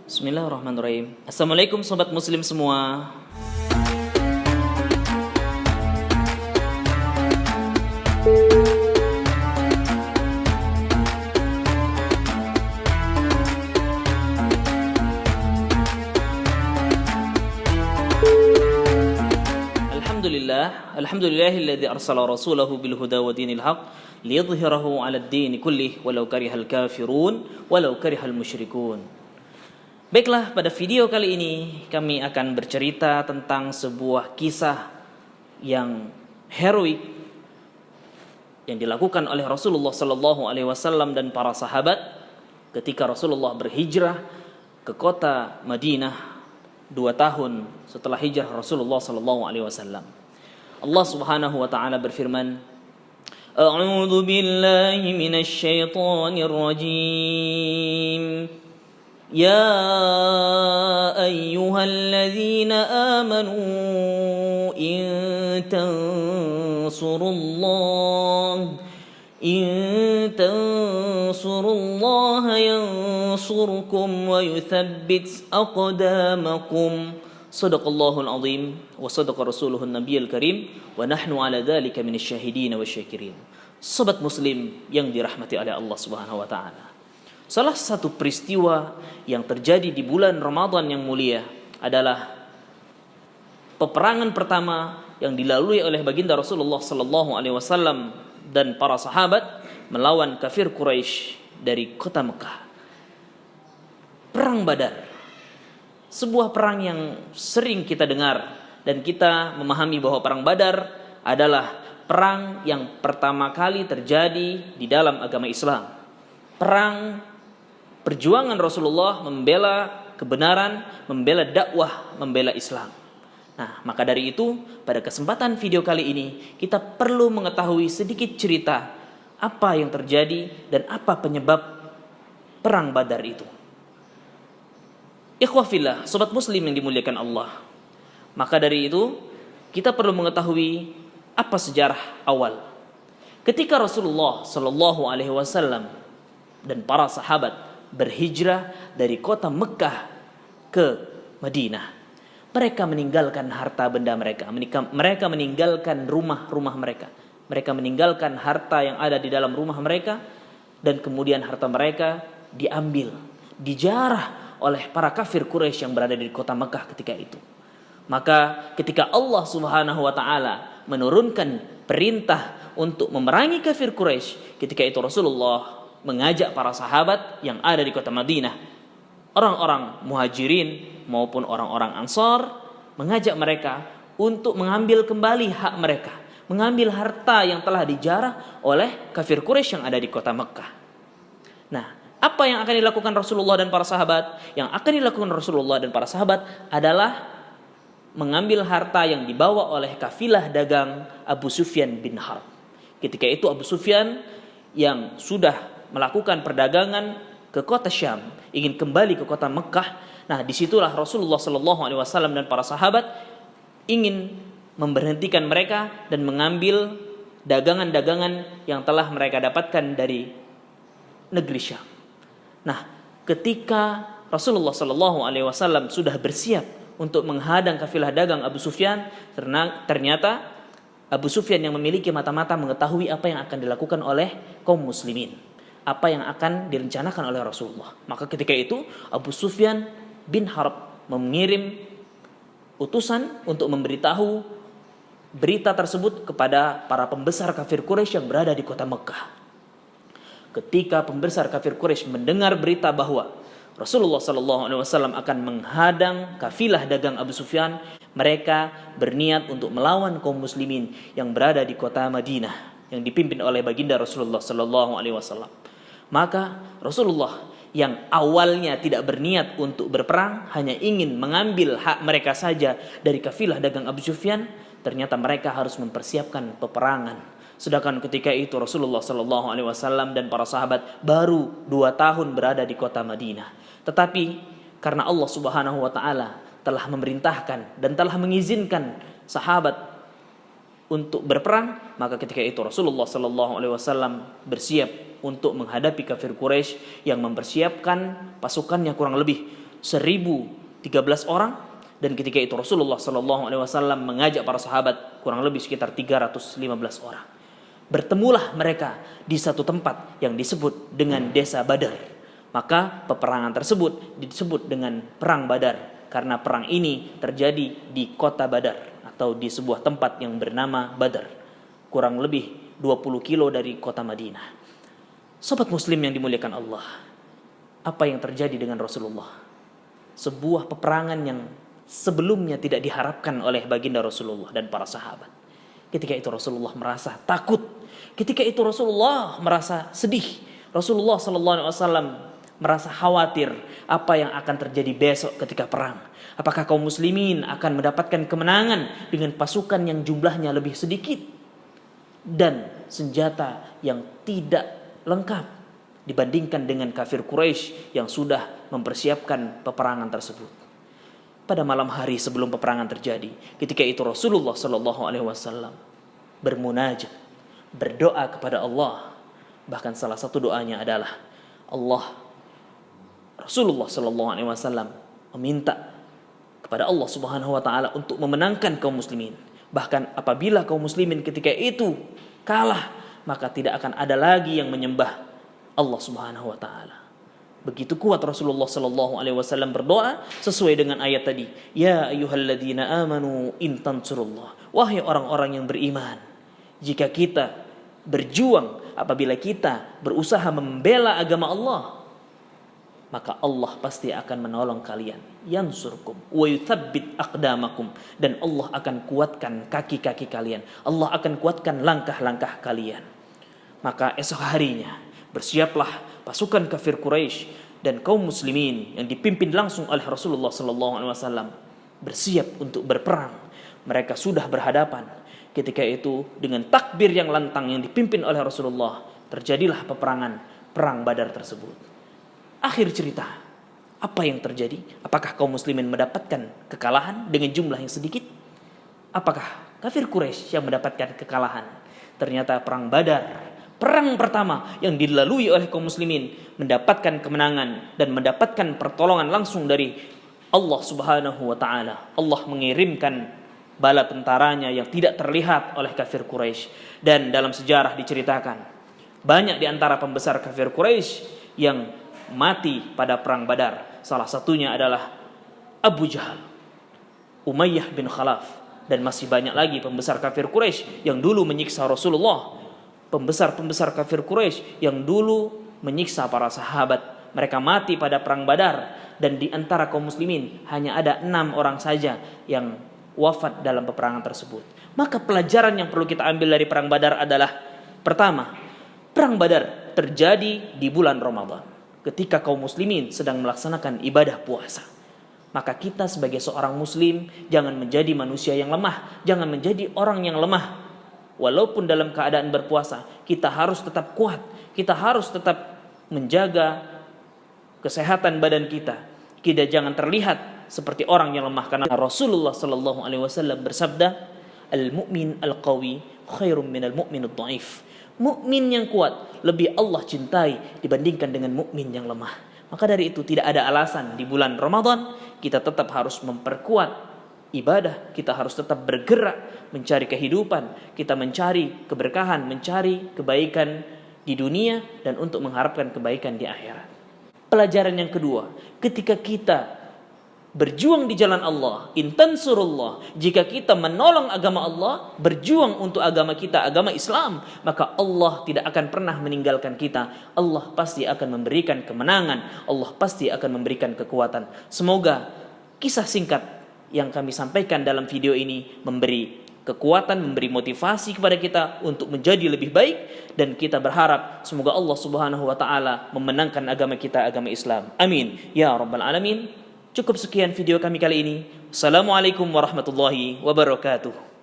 Bismillahirrahmanirrahim. Assalamualaikum sobat muslim semua. Alhamdulillahilladzi arsala rasulahu bil huda wa dinil haq liyudhhirahu 'alad dini kullih walau karihal kafirun walau karihal musyrikun. Baiklah, pada video kali ini kami akan bercerita tentang sebuah kisah yang heroik yang dilakukan oleh Rasulullah sallallahu alaihi wasallam dan para sahabat ketika Rasulullah berhijrah ke kota Madinah 2 tahun setelah hijrah Rasulullah sallallahu alaihi wasallam. Allah Subhanahu wa taala berfirman, A'udzu billahi minasy syaithanir rajim. Ya ayyuhalladzina amanu in tansurullaha yansurkum wa yuthabbit aqdamakum. Shadaqallahul azim wa sadaqa rasuluhun nabiyil karim wa nahnu ala dzalika minasyahidin wasyakirin. Sobat muslim yang dirahmati oleh Allah Subhanahu wa taala. Salah satu peristiwa yang terjadi di bulan Ramadan yang mulia adalah peperangan pertama yang dilalui oleh baginda Rasulullah sallallahu alaihi wasallam dan para sahabat melawan kafir Quraisy dari kota Mekah. Perang Badar. Sebuah perang yang sering kita dengar dan kita memahami bahwa perang Badar adalah perang yang pertama kali terjadi di dalam agama Islam. Perang perjuangan Rasulullah membela kebenaran, membela dakwah, membela Islam. Nah, maka dari itu pada kesempatan video kali ini kita perlu mengetahui sedikit cerita apa yang terjadi dan apa penyebab perang Badar itu. Ikhwafillah, sobat muslim yang dimuliakan Allah. Maka dari itu kita perlu mengetahui apa sejarah awal. Ketika Rasulullah sallallahu alaihi wasallam dan para sahabat berhijrah dari kota Mekah ke Madinah, mereka meninggalkan harta benda mereka, mereka meninggalkan rumah-rumah mereka, mereka meninggalkan harta yang ada di dalam rumah mereka, dan kemudian harta mereka diambil, dijarah oleh para kafir Quraisy yang berada di kota Mekah ketika itu. Maka ketika Allah Subhanahu wa taala menurunkan perintah untuk memerangi kafir Quraisy, ketika itu Rasulullah mengajak para sahabat yang ada di kota Madinah, orang-orang Muhajirin maupun orang-orang Ansar, mengajak mereka untuk mengambil kembali hak mereka, mengambil harta yang telah dijarah oleh kafir Quraisy yang ada di kota Mekah. Nah, apa yang akan dilakukan Rasulullah dan para sahabat? Yang akan dilakukan Rasulullah dan para sahabat adalah mengambil harta yang dibawa oleh kafilah dagang Abu Sufyan bin Harb. Ketika itu Abu Sufyan yang sudah melakukan perdagangan ke kota Syam, ingin kembali ke kota Mekah. Nah, disitulah Rasulullah sallallahu alaihi wasallam dan para sahabat ingin memberhentikan mereka dan mengambil dagangan-dagangan yang telah mereka dapatkan dari negeri Syam. Nah, ketika Rasulullah sallallahu alaihi wasallam sudah bersiap untuk menghadang kafilah dagang Abu Sufyan, ternyata Abu Sufyan yang memiliki mata-mata mengetahui apa yang akan dilakukan oleh kaum muslimin, apa yang akan direncanakan oleh Rasulullah. Maka ketika itu Abu Sufyan bin Harb mengirim utusan untuk memberitahu berita tersebut kepada para pembesar kafir Quraisy yang berada di kota Mekah. Ketika pembesar kafir Quraisy mendengar berita bahwa Rasulullah sallallahu alaihi wasallam akan menghadang kafilah dagang Abu Sufyan, mereka berniat untuk melawan kaum muslimin yang berada di kota Madinah yang dipimpin oleh baginda Rasulullah sallallahu alaihi wasallam. Maka Rasulullah yang awalnya tidak berniat untuk berperang, hanya ingin mengambil hak mereka saja dari kafilah dagang Abu Sufyan, ternyata mereka harus mempersiapkan peperangan. Sedangkan ketika itu Rasulullah sallallahu alaihi wasallam dan para sahabat baru 2 tahun berada di kota Madinah. Tetapi karena Allah Subhanahu wa taala telah memerintahkan dan telah mengizinkan sahabat untuk berperang, maka ketika itu Rasulullah sallallahu alaihi wasallam bersiap untuk menghadapi kafir Quraisy yang mempersiapkan pasukannya kurang lebih 1013 orang, dan ketika itu Rasulullah Shallallahu Alaihi Wasallam mengajak para sahabat kurang lebih sekitar 315 orang. Bertemulah mereka di satu tempat yang disebut dengan Desa Badar. Maka peperangan tersebut disebut dengan Perang Badar karena perang ini terjadi di kota Badar atau di sebuah tempat yang bernama Badar, kurang lebih 20 kilo dari kota Madinah. Sobat muslim yang dimuliakan Allah, apa yang terjadi dengan Rasulullah? Sebuah peperangan yang sebelumnya tidak diharapkan oleh baginda Rasulullah dan para sahabat. Ketika itu Rasulullah merasa takut. Ketika itu Rasulullah merasa sedih. Rasulullah Sallallahu Alaihi Wasallam merasa khawatir apa yang akan terjadi besok ketika perang. Apakah kaum muslimin akan mendapatkan kemenangan dengan pasukan yang jumlahnya lebih sedikit dan senjata yang tidak lengkap dibandingkan dengan kafir Quraisy yang sudah mempersiapkan peperangan tersebut. Pada malam hari sebelum peperangan terjadi, ketika itu Rasulullah Sallallahu Alaihi Wasallam bermunajat, berdoa kepada Allah. Bahkan salah satu doanya adalah Rasulullah Sallallahu Alaihi Wasallam meminta kepada Allah Subhanahu Wa Taala untuk memenangkan kaum muslimin. Bahkan apabila kaum muslimin ketika itu kalah, maka tidak akan ada lagi yang menyembah Allah Subhanahu Wa Taala. Begitu kuat Rasulullah Sallallahu Alaihi Wasallam berdoa sesuai dengan ayat tadi. Ya ayyuhalladzina amanu in tansurullah. Wahai orang-orang yang beriman, jika kita berjuang, apabila kita berusaha membela agama Allah, maka Allah pasti akan menolong kalian. Yansurkum wa yuthabbit aqdamakum, dan Allah akan kuatkan kaki-kaki kalian. Allah akan kuatkan langkah-langkah kalian. Maka esok harinya bersiaplah pasukan kafir Quraisy dan kaum muslimin yang dipimpin langsung oleh Rasulullah Sallallahu Alaihi Wasallam bersiap untuk berperang. Mereka sudah berhadapan. Ketika itu dengan takbir yang lantang yang dipimpin oleh Rasulullah, terjadilah peperangan Perang Badar tersebut. Akhir cerita, apa yang terjadi? Apakah kaum muslimin mendapatkan kekalahan dengan jumlah yang sedikit? Apakah kafir Quraisy yang mendapatkan kekalahan? Ternyata Perang Badar, perang pertama yang dilalui oleh kaum muslimin, mendapatkan kemenangan dan mendapatkan pertolongan langsung dari Allah Subhanahu wa taala. Allah mengirimkan bala tentaranya yang tidak terlihat oleh kafir Quraisy, dan dalam sejarah diceritakan banyak di antara pembesar kafir Quraisy yang mati pada perang Badar. Salah satunya adalah Abu Jahal, Umayyah bin Khalaf, dan masih banyak lagi pembesar kafir Quraisy yang dulu menyiksa Rasulullah. Pembesar-pembesar kafir Quraisy yang dulu menyiksa para sahabat, mereka mati pada perang Badar, dan di antara kaum muslimin hanya ada 6 orang saja yang wafat dalam peperangan tersebut. Maka pelajaran yang perlu kita ambil dari perang Badar adalah, pertama, perang Badar terjadi di bulan Ramadan ketika kaum muslimin sedang melaksanakan ibadah puasa. Maka kita sebagai seorang muslim jangan menjadi manusia yang lemah, jangan menjadi orang yang lemah. Walaupun dalam keadaan berpuasa, kita harus tetap kuat, kita harus tetap menjaga kesehatan badan kita. Kita jangan terlihat seperti orang yang lemah, karena Rasulullah Sallallahu Alaihi Wasallam bersabda, al-mu'min al-qawi khairum minal mu'min ad-dhaif. Mukmin yang kuat lebih Allah cintai dibandingkan dengan mukmin yang lemah. Maka dari itu tidak ada alasan di bulan Ramadan kita tetap harus memperkuat ibadah, kita harus tetap bergerak mencari kehidupan, kita mencari keberkahan, mencari kebaikan di dunia dan untuk mengharapkan kebaikan di akhirat. Pelajaran yang kedua, ketika kita berjuang di jalan Allah, intansurullah, jika kita menolong agama Allah, berjuang untuk agama kita, agama Islam, maka Allah tidak akan pernah meninggalkan kita. Allah pasti akan memberikan kemenangan, Allah pasti akan memberikan kekuatan. Semoga kisah singkat yang kami sampaikan dalam video ini memberi kekuatan, memberi motivasi kepada kita untuk menjadi lebih baik, dan kita berharap semoga Allah Subhanahu wa taala memenangkan agama kita, agama Islam. Amin ya rabbal alamin. Cukup sekian video kami kali ini. Assalamualaikum warahmatullahi wabarakatuh.